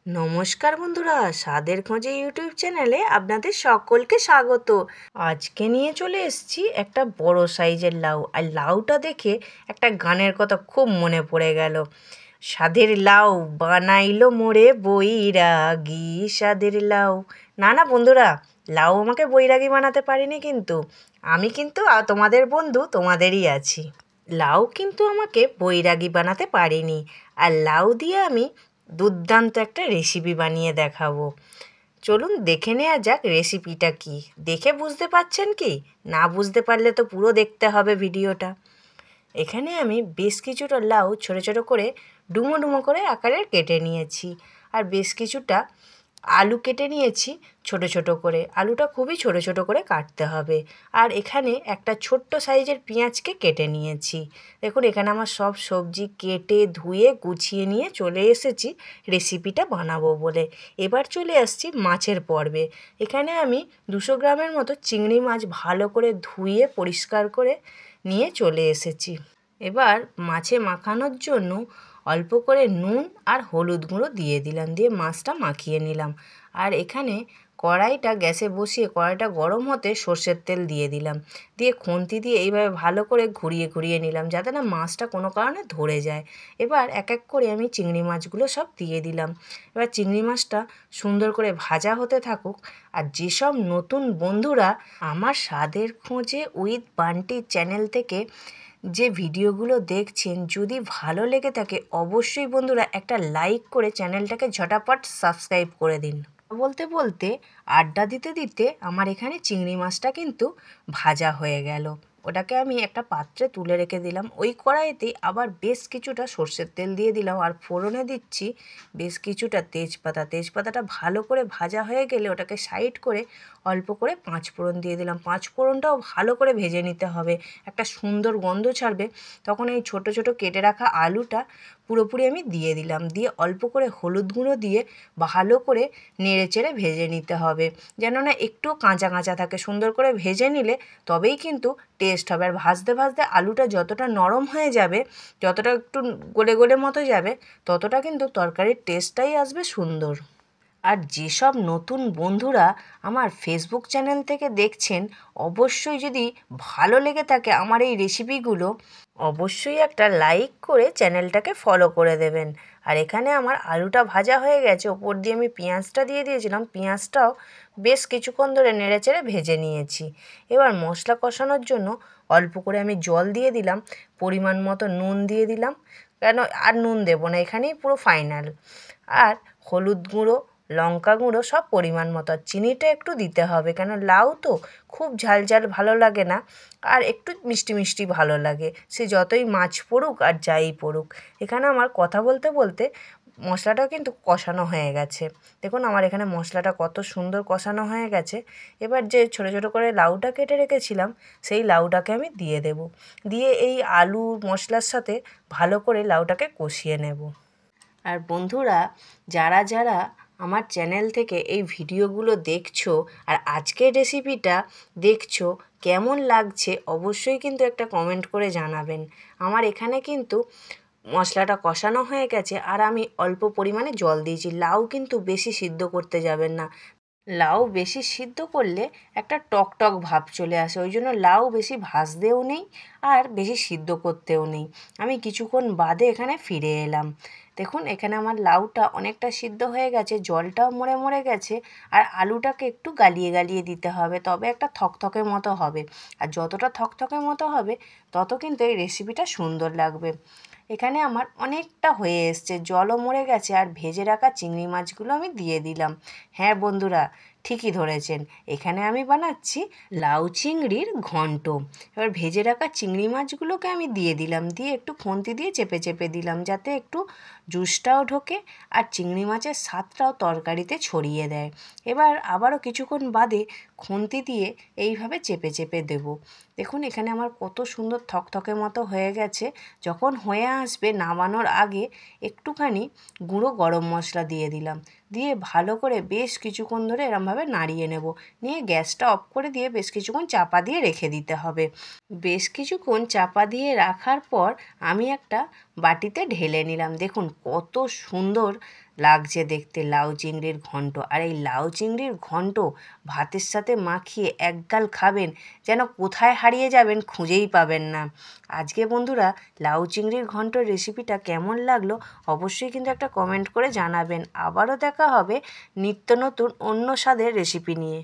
নমস্কার বন্ধুরা, স্বাদের খোঁজে ইউটিউব চ্যানেলে আপনাদের সকলকে স্বাগত। আজকে নিয়ে চলে এসেছি একটা বড় সাইজের লাউ। আর লাউটা দেখে একটা গানের কথা খুব মনে পড়ে গেল। স্বাদের লাউ বানাইলো মোরে বৈরাগী, স্বাদের লাউ। না না বন্ধুরা, লাউ আমাকে বৈরাগী বানাতে পারিনি, কিন্তু আমি কিন্তু তোমাদের বন্ধু, তোমাদেরই আছি। লাউ কিন্তু আমাকে বৈরাগী বানাতে পারিনি। আর লাউ দিয়ে আমি দুর্দান্ত একটা রেসিপি বানিয়ে দেখাবো। চলুন দেখে নেওয়া যাক রেসিপিটা কি। দেখে বুঝতে পারছেন কি? না বুঝতে পারলে তো পুরো দেখতে হবে ভিডিওটা। এখানে আমি বেশ কিছুটা লাউ ছোটো ছোটো করে ডুমো ডুমো করে আকারে কেটে নিয়েছি। আর বেশ কিছুটা আলু কেটে নিয়েছি ছোটো ছোটো করে। আলুটা খুবই ছোটো ছোটো করে কাটতে হবে। আর এখানে একটা ছোট্ট সাইজের পেঁয়াজকে কেটে নিয়েছি। দেখুন এখানে আমার সব সবজি কেটে ধুয়ে গুছিয়ে নিয়ে চলে এসেছি রেসিপিটা বানাবো বলে। এবার চলে আসছি মাছের পর্বে। এখানে আমি 200 গ্রামের মতো চিংড়ি মাছ ভালো করে ধুয়ে পরিষ্কার করে নিয়ে চলে এসেছি। এবার মাছে মাখানোর জন্য অল্প করে নুন আর হলুদ গুঁড়ো দিয়ে দিলাম, দিয়ে মাছটা মাখিয়ে নিলাম। আর এখানে কড়াইটা গ্যাসে বসিয়ে কড়াইটা গরম হতে সর্ষের তেল দিয়ে দিলাম, দিয়ে খুন্তি দিয়ে এইভাবে ভালো করে ঘুরিয়ে ঘুরিয়ে নিলাম যাতে না মাছটা কোনো কারণে ধরে যায়। এবার এক এক করে আমি চিংড়ি মাছগুলো সব দিয়ে দিলাম। এবার চিংড়ি মাছটা সুন্দর করে ভাজা হতে থাকুক। আর যেসব নতুন বন্ধুরা আমার স্বাদের খোঁজে উইথ বান্টি চ্যানেল থেকে যে ভিডিওগুলো দেখছেন, যদি ভালো লেগে থাকে অবশ্যই বন্ধুরা একটা লাইক করে চ্যানেলটাকে ঝটাপট সাবস্ক্রাইব করে দিন। বলতে বলতে আড্ডা দিতে দিতে আমার এখানে চিংড়ি মাছটা কিন্তু ভাজা হয়ে গেল। ওটাকে আমি একটা পাত্রে তুলে রেখে দিলাম। ওই কড়াইতেই আবার বেশ কিছুটা সর্ষের তেল দিয়ে দিলাম। আর ফোড়নে দিচ্ছি বেশ কিছুটা তেজপাতা। তেজপাতাটা ভালো করে ভাজা হয়ে গেলে ওটাকে সাইড করে অল্প করে পাঁচ ফোড়ন দিয়ে দিলাম। পাঁচ ফোড়নটাও ভালো করে ভেজে নিতে হবে, একটা সুন্দর গন্ধ ছাড়বে। তখন এই ছোট ছোট কেটে রাখা আলুটা পুরোপুরি আমি দিয়ে দিলাম, দিয়ে অল্প করে হলুদ গুঁড়ো দিয়ে ভালো করে নেড়ে চেড়ে ভেজে নিতে হবে, যেন না একটু কাঁচা কাঁচা থাকে। সুন্দর করে ভেজে নিলে তবেই কিন্তু টেস্ট হবে। আর ভাজতে ভাজতে আলুটা যতটা নরম হয়ে যাবে, যতটা একটু গলে গলে মতো যাবে, ততটা কিন্তু তরকারির টেস্টটাই আসবে সুন্দর। আর যেসব নতুন বন্ধুরা আমার ফেসবুক চ্যানেল থেকে দেখছেন, অবশ্যই যদি ভালো লেগে থাকে আমার এই রেসিপিগুলো, অবশ্যই একটা লাইক করে চ্যানেলটাকে ফলো করে দেবেন। আর এখানে আমার আলুটা ভাজা হয়ে গেছে, ওপর দিয়ে আমি পেঁয়াজটা দিয়ে দিয়েছিলাম। পেঁয়াজটাও বেশ কিছুক্ষণ ধরে নেড়েচেড়ে ভেজে নিয়েছি। এবার মশলা কষানোর জন্য অল্প করে আমি জল দিয়ে দিলাম, পরিমাণ মতো নুন দিয়ে দিলাম, কেন আর নুন দেবো না, এখানেই পুরো ফাইনাল। আর হলুদ গুঁড়ো, লঙ্কা গুঁড়ো সব পরিমাণ মতো। আর চিনিটা একটু দিতে হবে, কেন লাউ তো খুব ঝাল ঝাল ভালো লাগে না, আর একটু মিষ্টি মিষ্টি ভালো লাগে, সে যতই মাছ পড়ুক আর যাই পড়ুক। এখানে আমার কথা বলতে বলতে মশলাটাও কিন্তু কষানো হয়ে গেছে। দেখুন আমার এখানে মশলাটা কত সুন্দর কষানো হয়ে গেছে। এবার যে ছোটো ছোটো করে লাউটা কেটে রেখেছিলাম, সেই লাউটাকে আমি দিয়ে দেব, দিয়ে এই আলু মশলার সাথে ভালো করে লাউটাকে কষিয়ে নেব। আর বন্ধুরা, যারা যারা আমার চ্যানেল থেকে এই ভিডিওগুলো দেখছো আর আজকের রেসিপিটা দেখছো, কেমন লাগছে অবশ্যই কিন্তু একটা কমেন্ট করে জানাবেন। আমার এখানে কিন্তু মশলাটা কষানো হয়ে গেছে, আর আমি অল্প পরিমাণে জল দিয়েছি। লাউ কিন্তু বেশি সিদ্ধ করতে যাবেন না, লাউ বেশি সিদ্ধ করলে একটা টক টক ভাব চলে আসে। ওই জন্য লাউ বেশি ভাজতেও নেই আর বেশি সিদ্ধ করতেও নেই। আমি কিছুক্ষণ বাদে এখানে ফিরে এলাম। দেখুন এখানে আমার লাউটা অনেকটা সিদ্ধ হয়ে গেছে, জলটাও মরে মরে গেছে। আর আলুটাকে একটু গালিয়ে গালিয়ে দিতে হবে, তবে একটা থকথকে মতো হবে। আর যতটা থকথকে মতো হবে, তত কিন্তু এই রেসিপিটা সুন্দর লাগবে। এখানে আমার অনেকটা হয়ে এসছে, জলও মরে গেছে, আর ভেজে রাখা চিংড়ি মাছগুলো আমি দিয়ে দিলাম। হ্যাঁ বন্ধুরা, ঠিকই ধরেছেন, এখানে আমি বানাচ্ছি লাউ চিংড়ির ঘন্ট। এবার ভেজে রাখা চিংড়ি মাছগুলোকে আমি দিয়ে দিলাম, দিয়ে একটু খুন্তি দিয়ে চেপে চেপে দিলাম, যাতে একটু জুসটাও ঢোকে আর চিংড়ি মাছের স্বাদটাও তরকারিতে ছড়িয়ে দেয়। এবার আবারও কিছুক্ষণ বাদে খুন্তি দিয়ে এইভাবে চেপে চেপে দেবো। দেখুন এখানে আমার কত সুন্দর থকথকে মতো হয়ে গেছে। যখন হয়ে আসবে নামানোর আগে একটুখানি গুঁড়ো গরম মশলা দিয়ে দিলাম, দিয়ে ভালো করে বেশ কিছুক্ষণ ধরে এরমভাবে নাড়িয়ে নেব, নিয়ে গ্যাসটা অফ করে দিয়ে বেশ কিছুক্ষণ চাপা দিয়ে রেখে দিতে হবে। বেশ কিছুক্ষণ চাপা দিয়ে রাখার পর আমি একটা বাটিতে ঢেলে নিলাম। দেখুন কত সুন্দর লাগছে দেখতে লাউ চিংড়ির ঘন্ট। আর এই লাউ চিংড়ির ঘন্ট ভাতের সাথে মাখিয়ে একগাল খাবেন, যেন কোথায় হারিয়ে যাবেন খুঁজেই পাবেন না। আজকে বন্ধুরা লাউ চিংড়ির ঘন্টর রেসিপিটা কেমন লাগলো অবশ্যই কিন্তু একটা কমেন্ট করে জানাবেন। আবারও দেখা হবে নিত্য নতুন অন্য স্বাদের রেসিপি নিয়ে।